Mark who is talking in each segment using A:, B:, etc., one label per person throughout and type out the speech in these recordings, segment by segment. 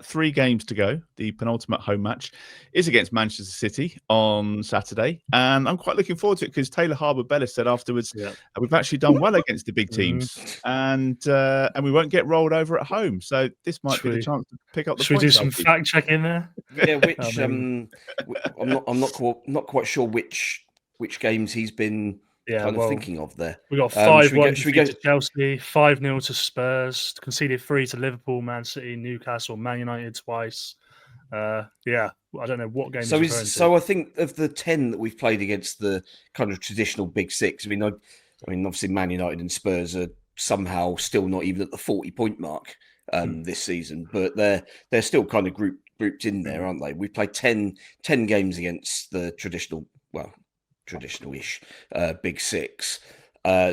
A: 3 games to go. The penultimate home match is against Manchester City on Saturday. And I'm quite looking forward to it because Taylor Harwood-Bellis said afterwards, we've actually done well against the big teams and we won't get rolled over at home. So this might be the chance to pick up the points.
B: Should we do some fact checking there?
C: Yeah, which I'm not quite sure which games he's been thinking of there.
B: We got 5-1 to Chelsea, 5-0 to Spurs, conceded 3 to Liverpool, Man City, Newcastle, Man United twice. I don't know what game.
C: So I think of the 10 that we've played against the kind of traditional big 6. I mean, obviously Man United and Spurs are somehow still not even at the 40-point mark this season, but they're still kind of grouped in there, aren't they? We played 10 games against the traditional-ish big 6.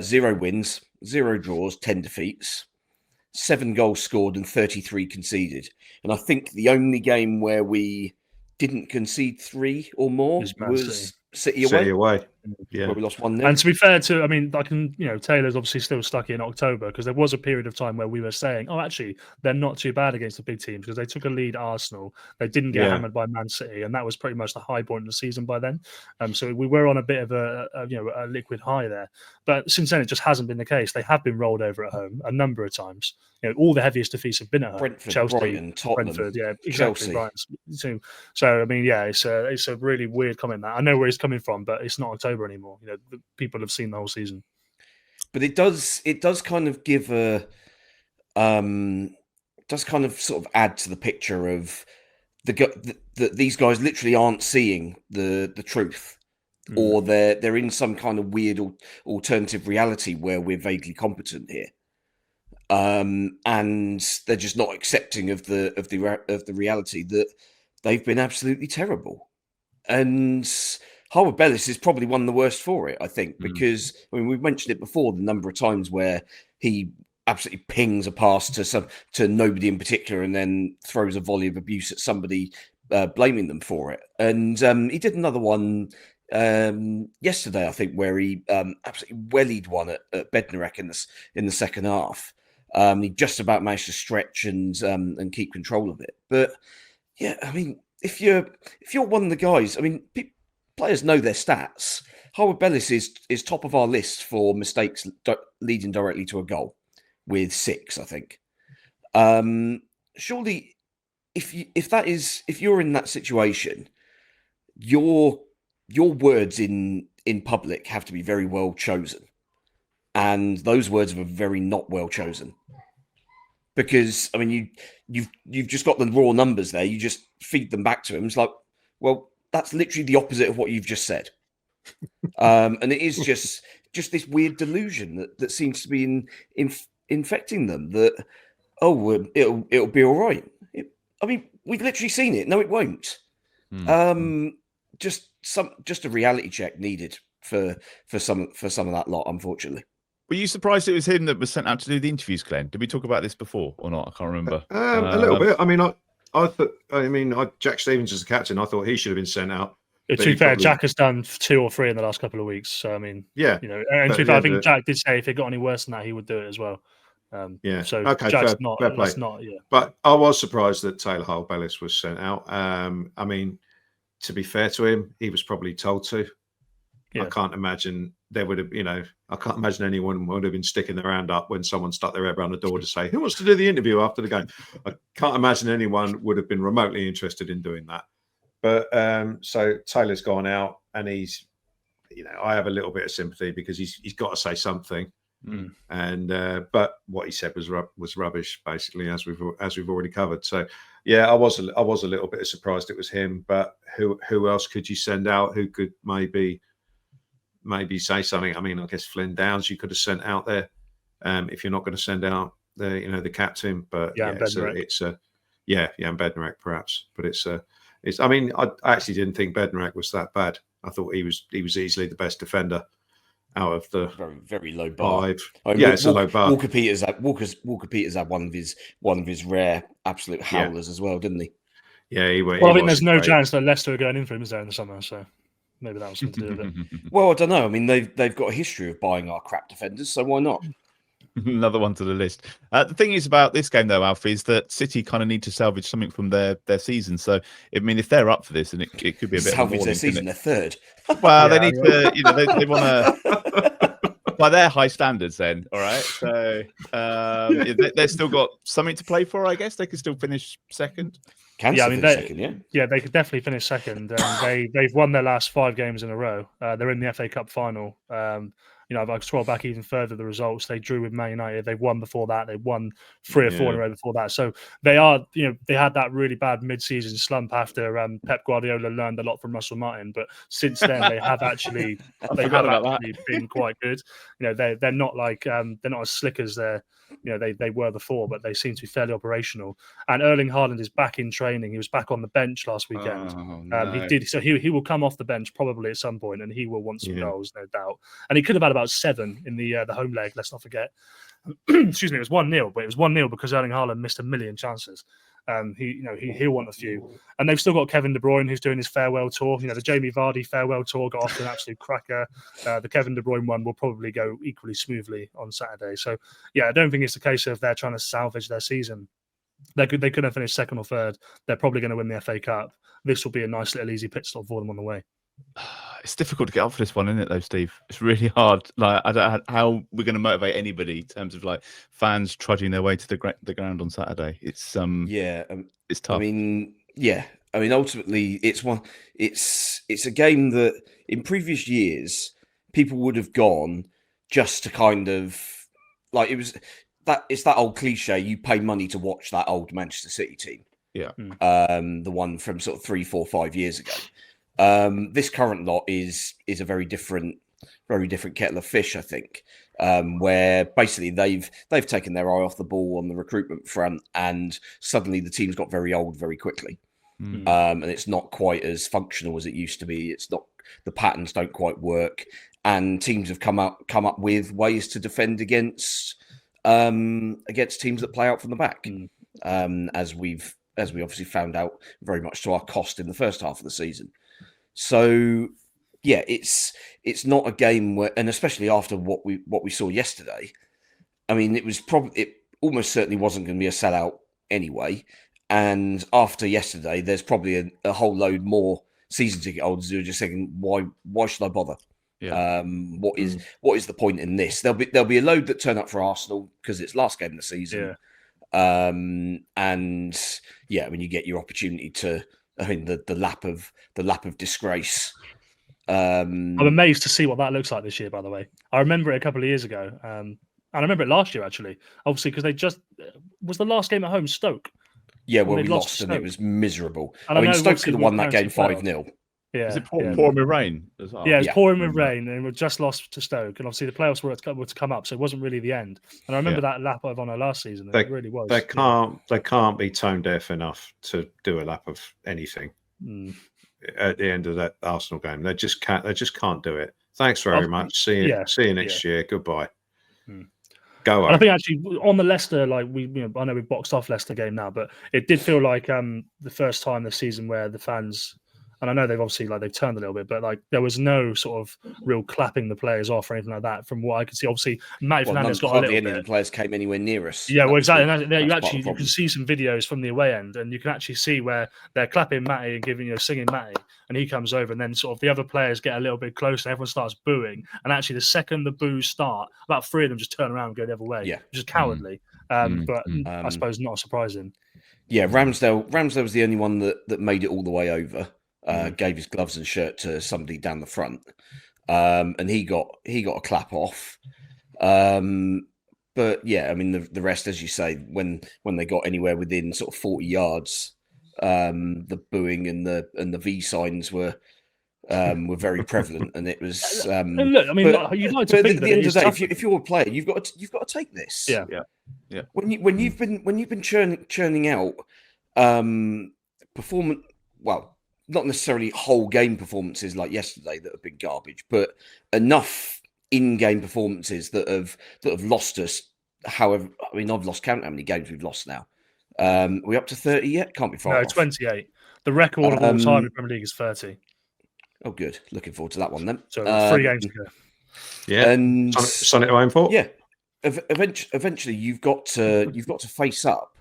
C: 0 wins, 0 draws, 10 defeats, 7 goals scored and 33 conceded. And I think the only game where we didn't concede 3 or more was City away.
D: Yeah,
C: where we lost 1-0.
B: And to be fair Taylor's obviously still stuck in October because there was a period of time where we were saying, oh, actually, they're not too bad against the big teams because they took a lead at Arsenal. They didn't get hammered by Man City, and that was pretty much the high point of the season by then. So we were on a bit of a liquid high there. But since then, it just hasn't been the case. They have been rolled over at home a number of times. All the heaviest defeats have been at home.
C: Brentford,
B: Chelsea,
C: Brighton, Tottenham,
B: Brentford, exactly.
C: Chelsea.
B: So I mean, it's a really weird comment. That I know where he's coming from, but it's not October anymore. People have seen the whole season.
C: But it does kind of give does kind of sort of add to the picture of these guys literally aren't seeing the truth, or they're in some kind of weird alternative reality where we're vaguely competent here. And they're just not accepting of the reality that they've been absolutely terrible. And Harwood-Bellis is probably one of the worst for it, I think, because we've mentioned it before, the number of times where he absolutely pings a pass to nobody in particular and then throws a volley of abuse at somebody, blaming them for it. And he did another one yesterday, I think, where he absolutely wellied one at Bednarek in the second half. He just about managed to stretch and keep control of it. But yeah, I mean, if you're one of the guys, I mean, players know their stats. Harwood-Bellis is top of our list for mistakes leading directly to a goal, with 6, I think. Surely, if you're in that situation, your words in public have to be very well chosen, and those words were very not well chosen. Because I mean, you've just got the raw numbers there. You just feed them back to him. It's like, well, that's literally the opposite of what you've just said. And it is just this weird delusion that seems to be infecting them. That it'll be all right. I mean, we've literally seen it. No, it won't. Just a reality check needed for some of that lot, unfortunately.
A: Were you surprised it was him that was sent out to do the interviews, Glenn? Did we talk about this before or not? I can't remember.
D: A little bit. I mean, I thought, Jack Stevens as the captain, I thought he should have been sent out.
B: To be fair, Jack has done 2 or 3 in the last couple of weeks. So I mean, and to be fair, I think Jack did say if it got any worse than that, he would do it as well. So
D: okay,
B: Jack's
D: fair play. But I was surprised that Taylor Harwood-Bellis was sent out. I mean, to be fair to him, he was probably told to. I can't imagine there would have, I can't imagine anyone would have been sticking their hand up when someone stuck their head around the door to say, who wants to do the interview after the game? I can't imagine anyone would have been remotely interested in doing that. But so Taylor's gone out and he's, I have a little bit of sympathy because he's got to say something. And but what he said was rubbish, basically, as we've already covered. So yeah, I was a little bit surprised it was him. But who else could you send out who could maybe say something? I mean, I guess Flynn Downs you could have sent out there if you're not going to send out the captain. But Jan Bednarek perhaps. But it's I mean, I actually didn't think Bednarek was that bad. I thought he was easily the best defender out of the
C: very, very low bar.
D: 5. It's a low bar.
C: Walker Peters had one of his rare absolute howlers as well, didn't he?
D: Yeah, he was.
B: Well, I think there's no chance that Leicester are going in for him, is there, in the summer? So maybe that was something to do with it.
C: Well, I don't know. I mean, they've got a history of buying our crap defenders, so why not?
A: Another one to the list. The thing is about this game, though, Alfie, is that City kind of need to salvage something from their season. So, I mean, if they're up for this, and it could be a bit
C: salvage
A: of a
C: their season, they're third.
A: Well, they need to, they want to, by their high standards, then, all right. So, they've still got something to play for, I guess. They could still finish second.
C: Second,
B: yeah, they could definitely finish second. They've won their last 5 games in a row. They're in the FA Cup final. If I scroll back even further, the results, they drew with Man United. They've won before that. They've won 3 or 4 in a row before that. So they are, they had that really bad mid-season slump after Pep Guardiola learned a lot from Russell Martin. But since then, they have actually been quite good. They're not like they're not as slick as they were before, but they seem to be fairly operational. And Erling Haaland is back in training. He was back on the bench last weekend. He will come off the bench probably at some point, and he will want some goals, no doubt. And he could have had about 7 in the home leg. Let's not forget. Excuse me, it was 1-0, but it was 1-0 because Erling Haaland missed a million chances. He'll want a few, and they've still got Kevin De Bruyne who's doing his farewell tour. The Jamie Vardy farewell tour got off to an absolute cracker. The Kevin De Bruyne one will probably go equally smoothly on Saturday. So I don't think it's a case of they're trying to salvage their season. They could have finished second or third. They're probably going to win the FA Cup. This will be a nice little easy pit stop for them on the way.
A: It's difficult to get up for this one, isn't it, though, Steve? It's really hard. Like, I don't know how we're going to motivate anybody in terms of like fans trudging their way to the ground on Saturday. It's it's tough.
C: Ultimately, it's a game that in previous years people would have gone just to kind of like it's that old cliche. You pay money to watch that old Manchester City team.
A: Yeah.
C: The one from sort of 3, 4, 5 years ago. This current lot is a very different kettle of fish, I think, where basically they've taken their eye off the ball on the recruitment front, and suddenly the team's got very old very quickly, and it's not quite as functional as it used to be. It's not, the patterns don't quite work, and teams have come up with ways to defend against teams that play out from the back, as we obviously found out very much to our cost in the first half of the season. So it's not a game where, and especially after what we saw yesterday, I mean, it almost certainly wasn't going to be a sellout anyway. And after yesterday, there's probably a whole load more season ticket holders who are just thinking, why should I bother?
A: Yeah.
C: What is the point in this? There'll be a load that turn up for Arsenal because it's last game of the season.
B: Yeah.
C: You get your opportunity to, the lap of disgrace.
B: I'm amazed to see what that looks like this year, by the way. I remember it a couple of years ago. And I remember it last year, actually. Obviously, because was the last game at home Stoke?
C: Yeah, well, we lost and it was miserable.
B: And
C: Stoke could have won that game 5-0.
A: Yeah, is it pouring with rain as well?
B: Yeah, it was pouring with rain, and we just lost to Stoke. And obviously, the playoffs were to come up, so it wasn't really the end. And I remember that lap of honour last season. It really was.
D: They can't be tone deaf enough to do a lap of anything at the end of that Arsenal game. They just can't do it. Thanks very much. See you next year. Goodbye. Go on.
B: And I think actually on the Leicester, like I know we boxed off Leicester game now, but it did feel like the first time this season where the fans, and I know they've obviously they've turned a little bit, but there was no sort of real clapping the players off or anything like that. From what I could see, obviously Matty Fernandez got a little bit.
C: Any of the players came anywhere near us.
B: Yeah, well, exactly. And you can see some videos from the away end, and you can actually see where they're clapping Matty and singing Matty, and he comes over, and then sort of the other players get a little bit closer. Everyone starts booing, and actually the second the boos start, about 3 of them just turn around and go the other way.
C: Yeah,
B: which is cowardly, but I suppose not surprising.
C: Yeah, Ramsdale was the only one that made it all the way over. Gave his gloves and shirt to somebody down the front, and he got a clap off. But yeah, I mean the rest, as you say, when they got anywhere within sort of 40 yards, the booing and the V signs were very prevalent, and it was.
B: And look, I mean, you'd like to think
C: at the end of the day, if you're a player, you've got to take this.
B: Yeah.
C: When you've been churning out performance, well, not necessarily whole game performances like yesterday that have been garbage, but enough in-game performances that have lost us. However, I mean, I've lost count how many games we've lost now. Are we up to 30 yet? Can't be far off.
B: 28. The record of all time in Premier League is 30.
C: Oh, good. Looking forward to that one then.
B: So 3 games to go.
D: Yeah, and Son it to aim for.
C: Yeah. eventually you've got to face up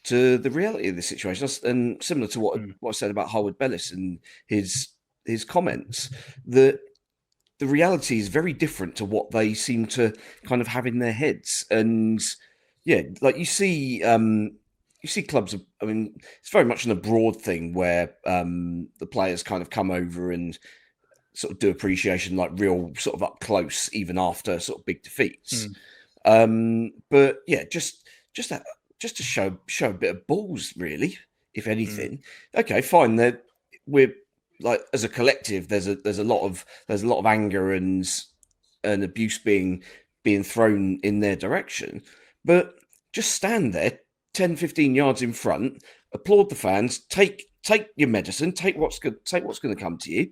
C: to the reality of the situation. And similar to what I said about Harwood-Bellis and his comments, that the reality is very different to what they seem to kind of have in their heads. And yeah, like you see clubs. I mean, it's very much an abroad thing where the players kind of come over and sort of do appreciation, like real sort of up close, even after sort of big defeats. But yeah, just to show a bit of balls, really, if anything. Okay, fine. We're like, as a collective, there's a lot of anger and abuse being thrown in their direction, but just stand there 10, 15 yards in front, applaud the fans, take your medicine, take what's going to come to you,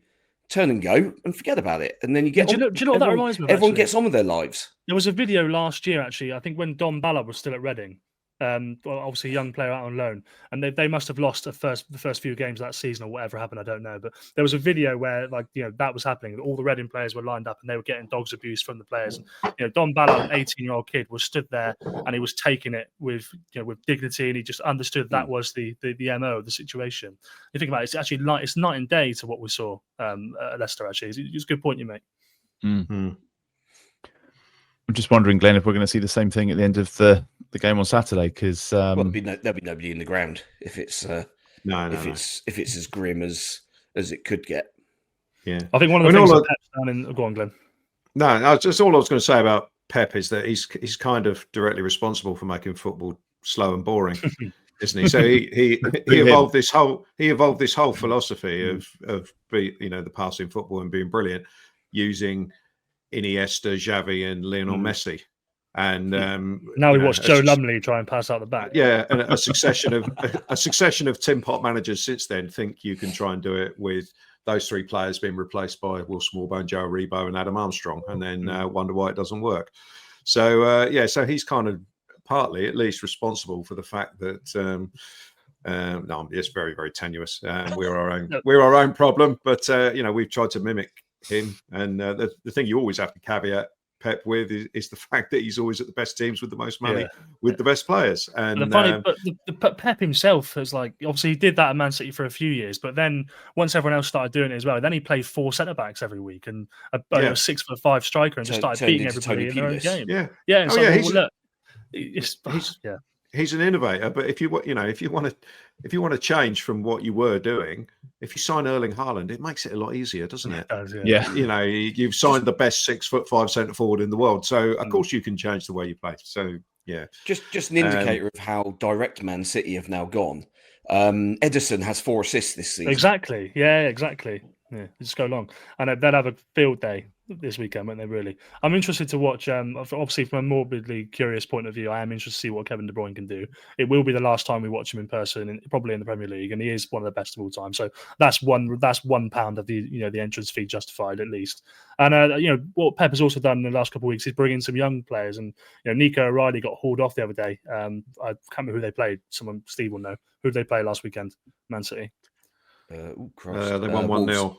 C: turn and go, and forget about it. And then you get
B: do you know what that reminds me of?
C: Everyone gets on with their lives.
B: There was a video last year, actually, I think when Dom Ballard was still at Reading. Obviously a young player out on loan, and they must have lost the first few games of that season, or whatever happened, I don't know. But there was a video where, like, that was happening. All the Reading players were lined up, and they were getting dogs abuse from the players. And, Don Ballard, an 18-year-old kid, was stood there, and he was taking it with dignity, and he just understood that was the MO of the situation. You think about it, it's actually it's night and day to what we saw at Leicester. Actually, it's a good point you make.
A: I'm just wondering, Glenn, if we're going to see the same thing at the end of the game on Saturday, because
C: there'll be nobody in the ground if it's if it's as grim as it could get.
D: Yeah,
B: I think one of the things that Pep's down in. Go on, Glenn.
D: No, all I was going to say about Pep is that he's kind of directly responsible for making football slow and boring, isn't he? So he evolved this whole philosophy of the passing football and being brilliant using Iniesta, Xavi, and Lionel Messi. And
B: now we watch Joe Lumley try and pass out the back.
D: Yeah, and a succession of tin pot managers since then think you can try and do it with those three players being replaced by Will Smallbone, Joe Aribo, and Adam Armstrong, and then wonder why it doesn't work. So so he's kind of partly, at least, responsible for the fact that no, it's very, very tenuous. We're our own problem, but we've tried to mimic him. And the thing you always have to caveat Pep with is the fact that he's always at the best teams with the most money, with the best players. And
B: but Pep himself has, like, obviously he did that at Man City for a few years, but then once everyone else started doing it as well, then he played 4 centre backs every week and a 6'5" striker, and just started beating everybody in their own game.
D: He's an innovator. But if you want to change from what you were doing, if you sign Erling Haaland, it makes it a lot easier, doesn't it? You've signed the best 6'5" centre forward in the world, so of course you can change the way you play. So yeah,
C: just an indicator of how direct Man City have now gone. Edison has 4 assists this season.
B: Exactly. Yeah, just go long, and they'll have a field day this weekend, won't they? Really, I'm interested to watch. Obviously, from a morbidly curious point of view, I am interested to see what Kevin De Bruyne can do. It will be the last time we watch him in person, probably in the Premier League, and he is one of the best of all time. So that's £1 of the entrance fee justified, at least. And what Pep has also done in the last couple of weeks is bring in some young players. And Nico O'Reilly got hauled off the other day. I can't remember who they played. Steve will know. Who did they play last weekend? Man City.
D: They won 1-0.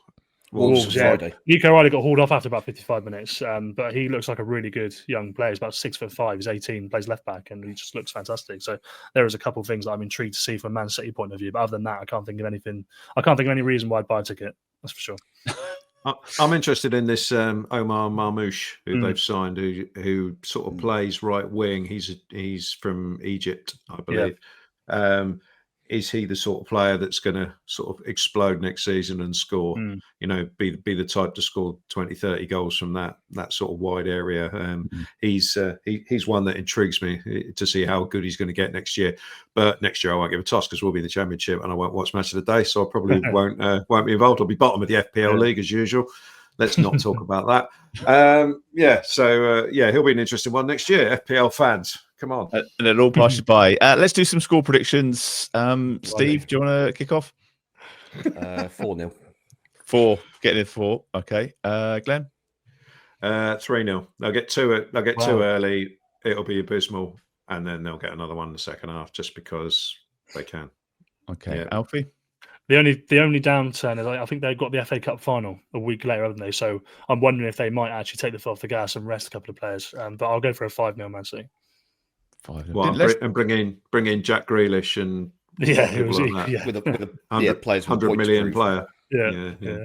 B: Wolves, yeah. Nico O'Reilly got hauled off after about 55 minutes, but he looks like a really good young player. He's about 6'5", he's 18, plays left back, and he just looks fantastic. So there is a couple of things that I'm intrigued to see from a Man City point of view. But other than that, I can't think of anything. I can't think of any reason why I'd buy a ticket. That's for sure.
D: I'm interested in this Omar Marmoush, who they've signed, who sort of plays right wing. He's from Egypt, I believe. Yeah. Is he the sort of player that's going to sort of explode next season and score, be the type to score 20, 30 goals from that sort of wide area? He's one that intrigues me to see how good he's going to get next year. But next year I won't give a toss because we'll be in the Championship and I won't watch Match of the Day, so I probably won't be involved. I'll be bottom of the FPL league as usual. Let's not talk about that. He'll be an interesting one next year. FPL fans. Come on.
A: And it'll all pass you by. Let's do some score predictions. Steve, do you want to kick off?
C: 4-0.
A: 4. Getting in 4. Okay. Glenn?
D: 3-0. They'll get two early. It'll be abysmal. And then they'll get another one in the second half just because they can.
A: Okay. Yeah. Alfie?
B: The only downturn is I think they've got the FA Cup final a week later, haven't they? So I'm wondering if they might actually take the foot off the gas and rest a couple of players. But I'll go for a 5-0 Man City.
A: 5.
D: Well, and bring in Jack Grealish and
B: it was
C: with a players with
D: 100 million
C: points
D: player.
B: Yeah.